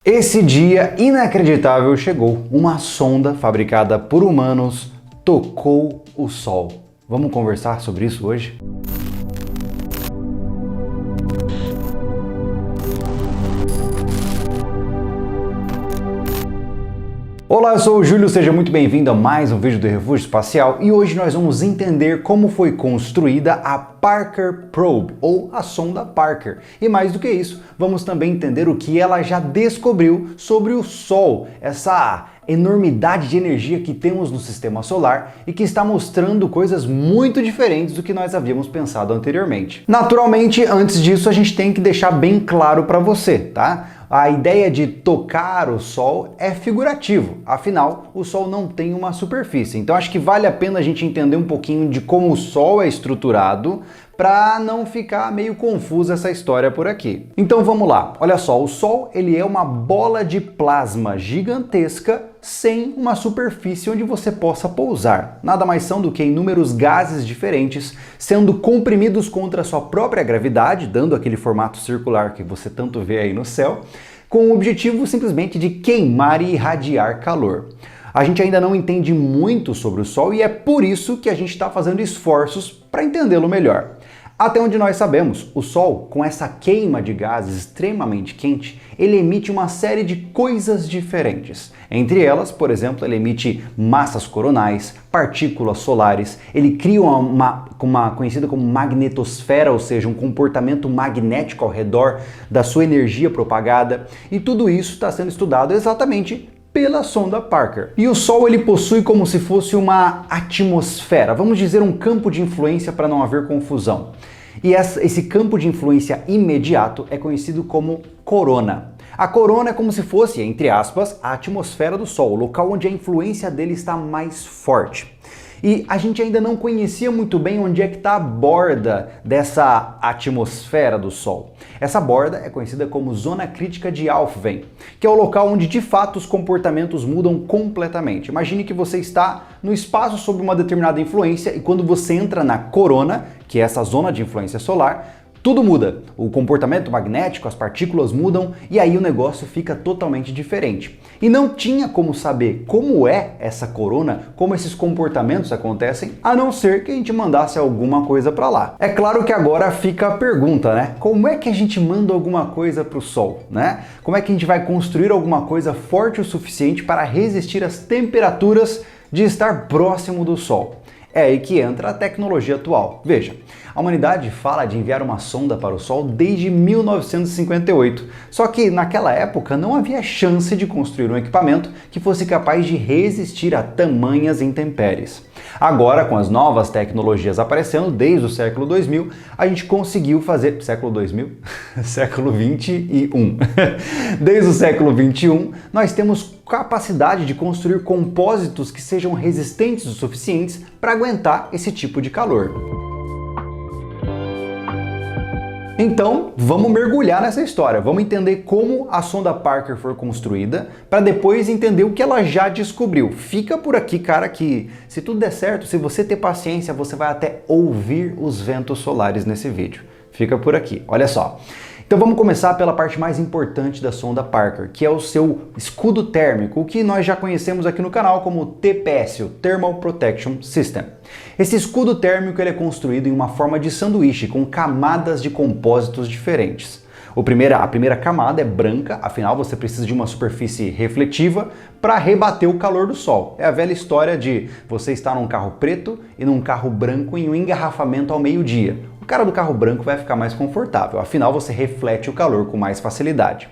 Esse dia inacreditável chegou. Uma sonda fabricada por humanos tocou o Sol. Vamos conversar sobre isso hoje? Olá, eu sou o Júlio, seja muito bem-vindo a mais um vídeo do Refúgio Espacial e hoje nós vamos entender como foi construída a Parker Probe, ou a sonda Parker. E mais do que isso, vamos também entender o que ela já descobriu sobre o Sol, essa enormidade de energia que temos no Sistema Solar e que está mostrando coisas muito diferentes do que nós havíamos pensado anteriormente. Naturalmente, antes disso, a gente tem que deixar bem claro para você, tá? A ideia de tocar o Sol é figurativo, afinal, o Sol não tem uma superfície. Então acho que vale a pena a gente entender um pouquinho de como o Sol é estruturado para não ficar meio confusa essa história por aqui. Então vamos lá, olha só, o Sol ele é uma bola de plasma gigantesca sem uma superfície onde você possa pousar. Nada mais são do que inúmeros gases diferentes sendo comprimidos contra a sua própria gravidade, dando aquele formato circular que você tanto vê aí no céu, com o objetivo simplesmente de queimar e irradiar calor. A gente ainda não entende muito sobre o Sol e é por isso que a gente está fazendo esforços para entendê-lo melhor. Até onde nós sabemos, o Sol, com essa queima de gases extremamente quente, ele emite uma série de coisas diferentes. Entre elas, por exemplo, ele emite massas coronais, partículas solares, ele cria uma conhecida como magnetosfera, ou seja, um comportamento magnético ao redor da sua energia propagada, e tudo isso está sendo estudado exatamente pela sonda Parker. E o Sol ele possui como se fosse uma atmosfera, vamos dizer um campo de influência para não haver confusão. E esse campo de influência imediato é conhecido como corona. A corona é como se fosse, entre aspas, a atmosfera do Sol, o local onde a influência dele está mais forte. E a gente ainda não conhecia muito bem onde é que está a borda dessa atmosfera do Sol. Essa borda é conhecida como zona crítica de Alfvén, que é o local onde de fato os comportamentos mudam completamente. Imagine que você está no espaço sob uma determinada influência e quando você entra na corona, que é essa zona de influência solar, tudo muda, o comportamento magnético, as partículas mudam e aí o negócio fica totalmente diferente. E não tinha como saber como é essa corona, como esses comportamentos acontecem, a não ser que a gente mandasse alguma coisa para lá. É claro que agora fica a pergunta, né? Como é que a gente manda alguma coisa para o Sol, né? Como é que a gente vai construir alguma coisa forte o suficiente para resistir às temperaturas de estar próximo do Sol? É aí que entra a tecnologia atual. Veja, a humanidade fala de enviar uma sonda para o Sol desde 1958, só que naquela época não havia chance de construir um equipamento que fosse capaz de resistir a tamanhas intempéries. Agora, com as novas tecnologias aparecendo desde o século 2000, a gente conseguiu fazer... Século 2000? Século 21. Desde o século 21, nós temos capacidade de construir compósitos que sejam resistentes o suficientes para aguentar esse tipo de calor. Então, vamos mergulhar nessa história, vamos entender como a sonda Parker foi construída, para depois entender o que ela já descobriu. Fica por aqui, cara, que se tudo der certo, se você ter paciência, você vai até ouvir os ventos solares nesse vídeo. Fica por aqui, olha só. Então vamos começar pela parte mais importante da sonda Parker, que é o seu escudo térmico, o que nós já conhecemos aqui no canal como TPS, o Thermal Protection System. Esse escudo térmico ele é construído em uma forma de sanduíche, com camadas de compósitos diferentes. A primeira camada é branca, afinal você precisa de uma superfície refletiva para rebater o calor do Sol. É a velha história de você estar num carro preto e num carro branco em um engarrafamento ao meio-dia. O cara do carro branco vai ficar mais confortável, afinal você reflete o calor com mais facilidade.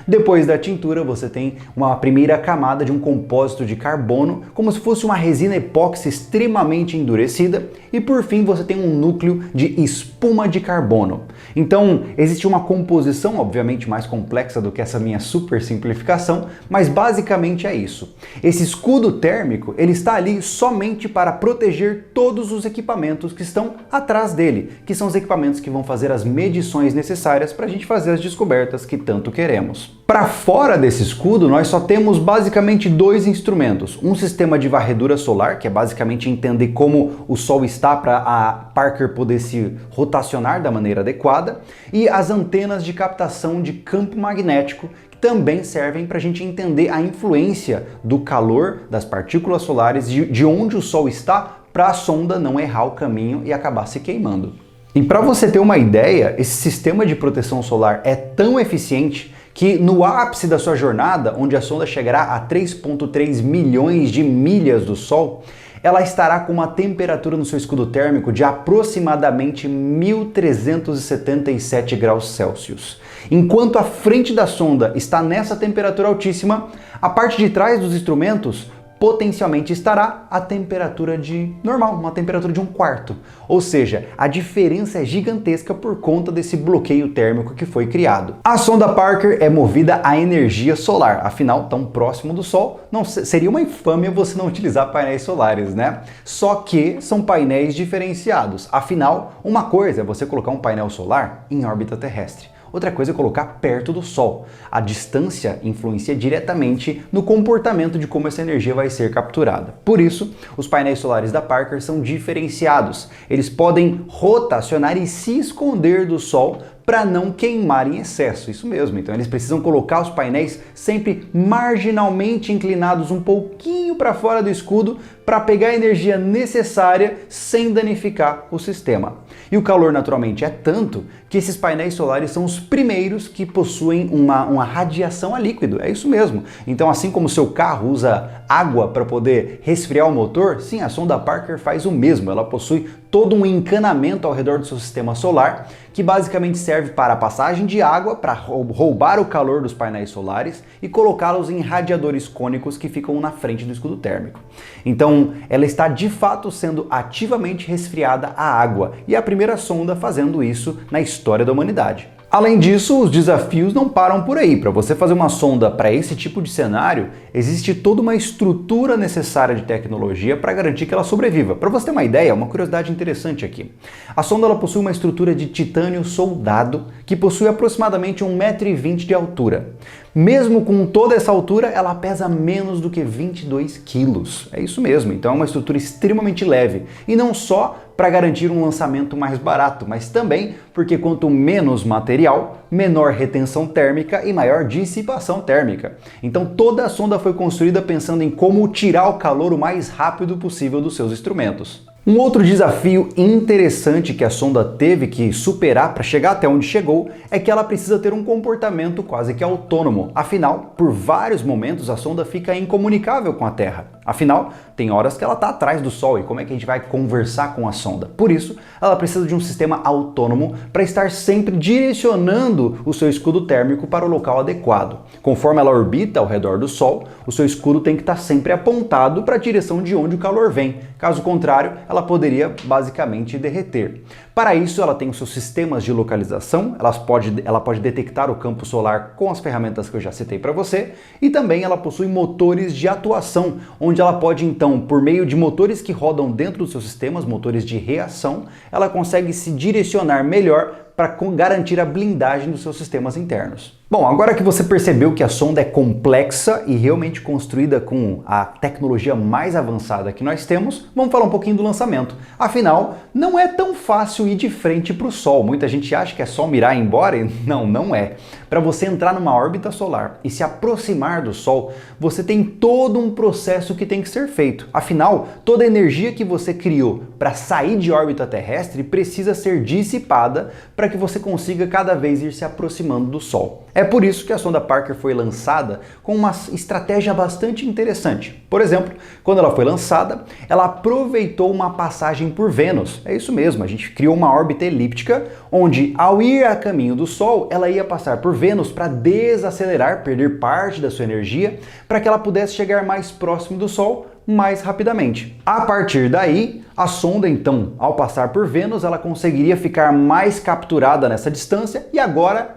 Depois da tintura você tem uma primeira camada de um compósito de carbono, como se fosse uma resina epóxi extremamente endurecida, e por fim você tem um núcleo de espuma de carbono. Então existe uma composição obviamente mais complexa do que essa minha super simplificação, mas basicamente é isso. Esse escudo térmico ele está ali somente para proteger todos os equipamentos que estão atrás dele, que são os equipamentos que vão fazer as medições necessárias para a gente fazer as descobertas que tanto queremos. Para fora desse escudo, nós só temos basicamente dois instrumentos. Um sistema de varredura solar, que é basicamente entender como o Sol está para a Parker poder se rotacionar da maneira adequada, e as antenas de captação de campo magnético, também servem para a gente entender a influência do calor das partículas solares, de onde o Sol está, para a sonda não errar o caminho e acabar se queimando. E para você ter uma ideia, esse sistema de proteção solar é tão eficiente que no ápice da sua jornada, onde a sonda chegará a 3,3 milhões de milhas do Sol, ela estará com uma temperatura no seu escudo térmico de aproximadamente 1.377 graus Celsius. Enquanto a frente da sonda está nessa temperatura altíssima, a parte de trás dos instrumentos potencialmente estará a temperatura normal, uma temperatura de 1/4. Ou seja, a diferença é gigantesca por conta desse bloqueio térmico que foi criado. A sonda Parker é movida a energia solar, afinal, tão próximo do Sol, seria uma infâmia você não utilizar painéis solares, né? Só que são painéis diferenciados. Afinal, uma coisa é você colocar um painel solar em órbita terrestre. Outra coisa é colocar perto do Sol. A distância influencia diretamente no comportamento de como essa energia vai ser capturada. Por isso, os painéis solares da Parker são diferenciados. Eles podem rotacionar e se esconder do Sol para não queimar em excesso, isso mesmo. Então eles precisam colocar os painéis sempre marginalmente inclinados um pouquinho para fora do escudo para pegar a energia necessária sem danificar o sistema. E o calor naturalmente é tanto que esses painéis solares são os primeiros que possuem uma radiação a líquido, é isso mesmo. Então assim como o seu carro usa água para poder resfriar o motor, sim, a sonda Parker faz o mesmo, ela possui todo um encanamento ao redor do seu sistema solar que basicamente serve para a passagem de água, para roubar o calor dos painéis solares e colocá-los em radiadores cônicos que ficam na frente do escudo térmico. Então, ela está de fato sendo ativamente resfriada a água e é a primeira sonda fazendo isso na história da humanidade. Além disso, os desafios não param por aí. Para você fazer uma sonda para esse tipo de cenário, existe toda uma estrutura necessária de tecnologia para garantir que ela sobreviva. Para você ter uma ideia, uma curiosidade interessante aqui. A sonda ela possui uma estrutura de titânio soldado que possui aproximadamente 1,20 m de altura. Mesmo com toda essa altura, ela pesa menos do que 22 quilos. É isso mesmo, então é uma estrutura extremamente leve. E não só para garantir um lançamento mais barato, mas também porque quanto menos material, menor retenção térmica e maior dissipação térmica. Então toda a sonda foi construída pensando em como tirar o calor o mais rápido possível dos seus instrumentos. Um outro desafio interessante que a sonda teve que superar para chegar até onde chegou é que ela precisa ter um comportamento quase que autônomo. Afinal, por vários momentos a sonda fica incomunicável com a Terra. Afinal, tem horas que ela está atrás do Sol e como é que a gente vai conversar com a sonda? Por isso, ela precisa de um sistema autônomo para estar sempre direcionando o seu escudo térmico para o local adequado. Conforme ela orbita ao redor do Sol, o seu escudo tem que estar sempre apontado para a direção de onde o calor vem. Caso contrário, ela poderia basicamente derreter. Para isso, ela tem os seus sistemas de localização, ela pode detectar o campo solar com as ferramentas que eu já citei para você, e também ela possui motores de atuação, onde ela pode então, por meio de motores que rodam dentro dos seus sistemas, motores de reação, ela consegue se direcionar melhor para garantir a blindagem dos seus sistemas internos. Bom, agora que você percebeu que a sonda é complexa e realmente construída com a tecnologia mais avançada que nós temos, vamos falar um pouquinho do lançamento. Afinal, não é tão fácil ir de frente para o Sol. Muita gente acha que é só mirar e ir embora, e não é. Para você entrar numa órbita solar e se aproximar do Sol, você tem todo um processo que tem que ser feito. Afinal, toda a energia que você criou para sair de órbita terrestre precisa ser dissipada para que você consiga cada vez ir se aproximando do Sol. É por isso que a sonda Parker foi lançada com uma estratégia bastante interessante. Por exemplo, quando ela foi lançada, ela aproveitou uma passagem por Vênus. É isso mesmo, a gente criou uma órbita elíptica, onde ao ir a caminho do Sol, ela ia passar por Vênus para desacelerar, perder parte da sua energia, para que ela pudesse chegar mais próximo do Sol mais rapidamente. A partir daí, a sonda então, ao passar por Vênus, ela conseguiria ficar mais capturada nessa distância e agora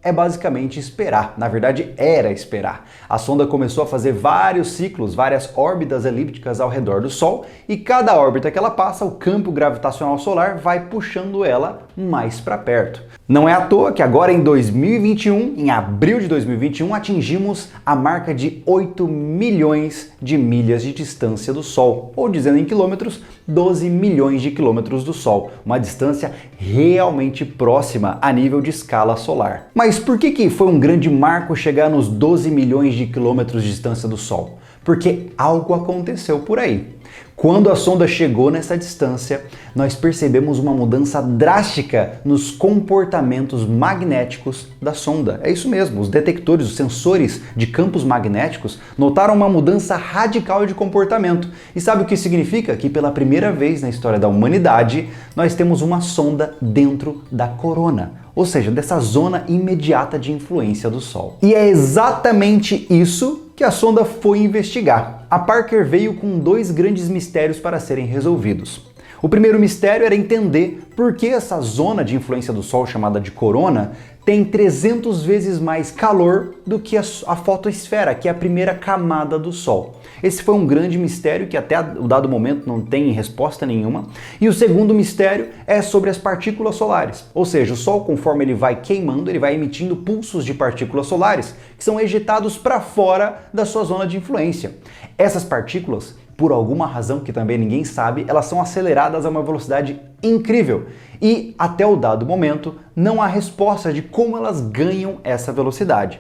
é basicamente esperar. Na verdade, era esperar. A sonda começou a fazer vários ciclos, várias órbitas elípticas ao redor do Sol e cada órbita que ela passa, o campo gravitacional solar vai puxando ela mais para perto. Não é à toa que agora em 2021, em abril de 2021, atingimos a marca de 8 milhões de milhas de distância do Sol, ou dizendo em quilômetros, 12 milhões de quilômetros do Sol, uma distância realmente próxima a nível de escala solar. Mas por que foi um grande marco chegar nos 12 milhões de quilômetros de distância do Sol? Porque algo aconteceu por aí. Quando a sonda chegou nessa distância, nós percebemos uma mudança drástica nos comportamentos magnéticos da sonda. É isso mesmo, os detectores, os sensores de campos magnéticos notaram uma mudança radical de comportamento. E sabe o que significa? Que pela primeira vez na história da humanidade, nós temos uma sonda dentro da corona, ou seja, dessa zona imediata de influência do Sol. E é exatamente isso que a sonda foi investigar. A Parker veio com dois grandes mistérios para serem resolvidos. O primeiro mistério era entender por que essa zona de influência do Sol, chamada de corona, tem 300 vezes mais calor do que a fotosfera, que é a primeira camada do Sol. Esse foi um grande mistério que até o dado momento não tem resposta nenhuma. E o segundo mistério é sobre as partículas solares. Ou seja, o Sol, conforme ele vai queimando, ele vai emitindo pulsos de partículas solares que são ejetados para fora da sua zona de influência. Essas partículas, por alguma razão que também ninguém sabe, elas são aceleradas a uma velocidade incrível. E até o dado momento, não há resposta de como elas ganham essa velocidade.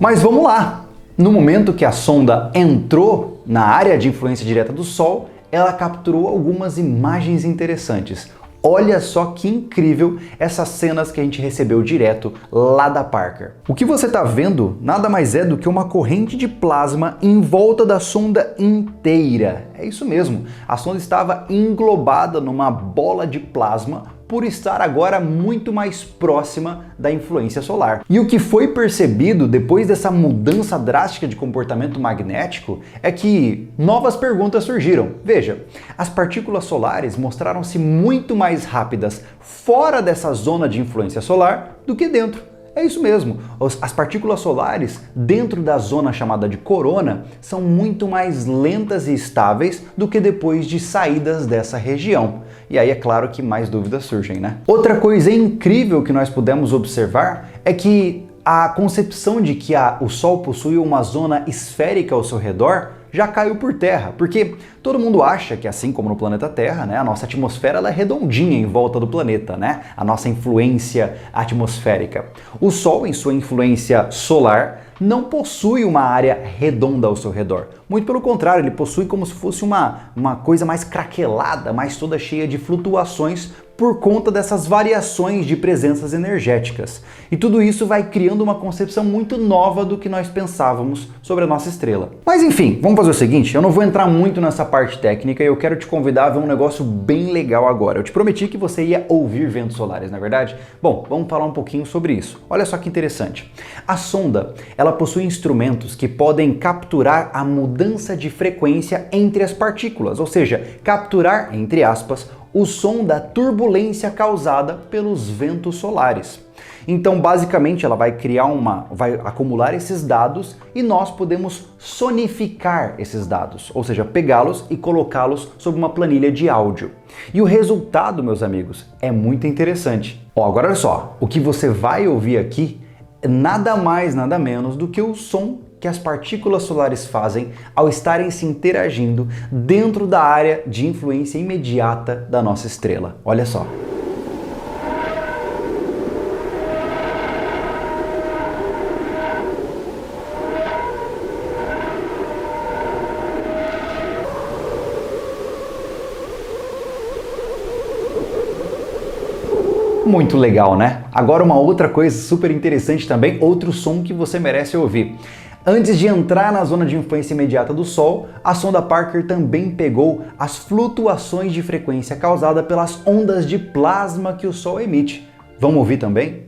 Mas vamos lá! No momento que a sonda entrou na área de influência direta do Sol, ela capturou algumas imagens interessantes. Olha só que incrível essas cenas que a gente recebeu direto lá da Parker. O que você está vendo nada mais é do que uma corrente de plasma em volta da sonda inteira. É isso mesmo, a sonda estava englobada numa bola de plasma por estar agora muito mais próxima da influência solar. E o que foi percebido depois dessa mudança drástica de comportamento magnético é que novas perguntas surgiram. Veja, as partículas solares mostraram-se muito mais rápidas fora dessa zona de influência solar do que dentro. É isso mesmo, as partículas solares dentro da zona chamada de corona são muito mais lentas e estáveis do que depois de saídas dessa região. E aí é claro que mais dúvidas surgem, né? Outra coisa incrível que nós pudemos observar é que a concepção de que o Sol possui uma zona esférica ao seu redor já caiu por terra, porque todo mundo acha que, assim como no planeta Terra, né, a nossa atmosfera ela é redondinha em volta do planeta, né? A nossa influência atmosférica. O Sol, em sua influência solar, não possui uma área redonda ao seu redor. Muito pelo contrário, ele possui como se fosse uma coisa mais craquelada, mais toda cheia de flutuações por conta dessas variações de presenças energéticas. E tudo isso vai criando uma concepção muito nova do que nós pensávamos sobre a nossa estrela. Mas enfim, vamos fazer o seguinte, eu não vou entrar muito nessa parte técnica e eu quero te convidar a ver um negócio bem legal agora. Eu te prometi que você ia ouvir ventos solares, não é verdade? Bom, vamos falar um pouquinho sobre isso. Olha só que interessante. A sonda, ela possui instrumentos que podem capturar a mudança de frequência entre as partículas, ou seja, capturar, entre aspas, o som da turbulência causada pelos ventos solares. Então, basicamente, ela vai vai acumular esses dados e nós podemos sonificar esses dados, ou seja, pegá-los e colocá-los sob uma planilha de áudio. E o resultado, meus amigos, é muito interessante. Agora olha só, o que você vai ouvir aqui é nada mais, nada menos do que o som que as partículas solares fazem ao estarem se interagindo dentro da área de influência imediata da nossa estrela. Olha só. Muito legal, né? Agora uma outra coisa super interessante também, outro som que você merece ouvir. Antes de entrar na zona de influência imediata do Sol, a sonda Parker também pegou as flutuações de frequência causadas pelas ondas de plasma que o Sol emite. Vamos ouvir também?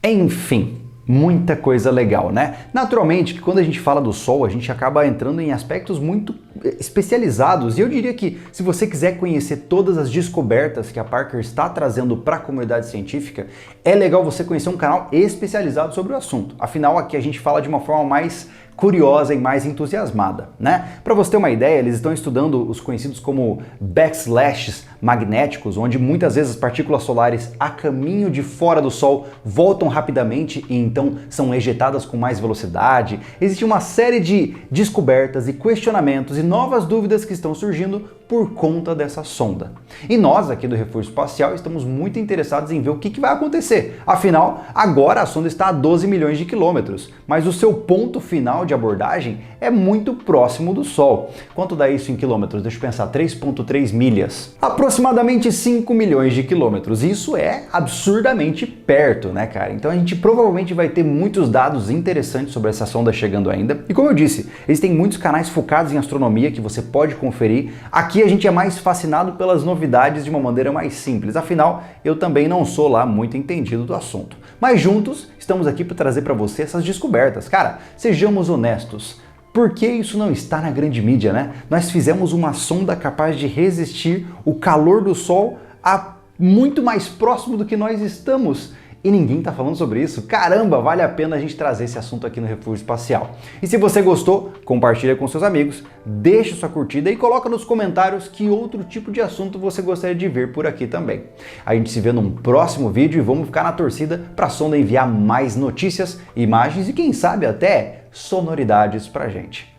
Enfim, Muita coisa legal, né? Naturalmente que quando a gente fala do Sol, a gente acaba entrando em aspectos muito especializados, e eu diria que se você quiser conhecer todas as descobertas que a Parker está trazendo para a comunidade científica, é legal você conhecer um canal especializado sobre o assunto. Afinal, aqui a gente fala de uma forma mais curiosa e mais entusiasmada, né? Para você ter uma ideia, eles estão estudando os conhecidos como backslashes magnéticos, onde muitas vezes as partículas solares a caminho de fora do Sol voltam rapidamente e então são ejetadas com mais velocidade. Existe uma série de descobertas e questionamentos e novas dúvidas que estão surgindo por conta dessa sonda. E nós aqui do Refúgio Espacial estamos muito interessados em ver o que vai acontecer. Afinal, agora a sonda está a 12 milhões de quilômetros, mas o seu ponto final de abordagem é muito próximo do Sol. Quanto dá isso em quilômetros? Deixa eu pensar, 3,3 milhas. Aproximadamente 5 milhões de quilômetros. Isso é absurdamente perto, né, cara? Então a gente provavelmente vai ter muitos dados interessantes sobre essa sonda chegando ainda. E como eu disse, existem muitos canais focados em astronomia que você pode conferir. Aqui a gente é mais fascinado pelas novidades de uma maneira mais simples. Afinal, eu também não sou lá muito entendido do assunto. Mas juntos, estamos aqui para trazer para você essas descobertas. Cara, sejamos honestos. Por que isso não está na grande mídia, né? Nós fizemos uma sonda capaz de resistir o calor do Sol a muito mais próximo do que nós estamos. E ninguém está falando sobre isso. Caramba, vale a pena a gente trazer esse assunto aqui no Refúgio Espacial. E se você gostou, compartilha com seus amigos, deixa sua curtida e coloca nos comentários que outro tipo de assunto você gostaria de ver por aqui também. A gente se vê num próximo vídeo e vamos ficar na torcida para a sonda enviar mais notícias, imagens e quem sabe até sonoridades pra gente.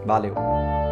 Valeu!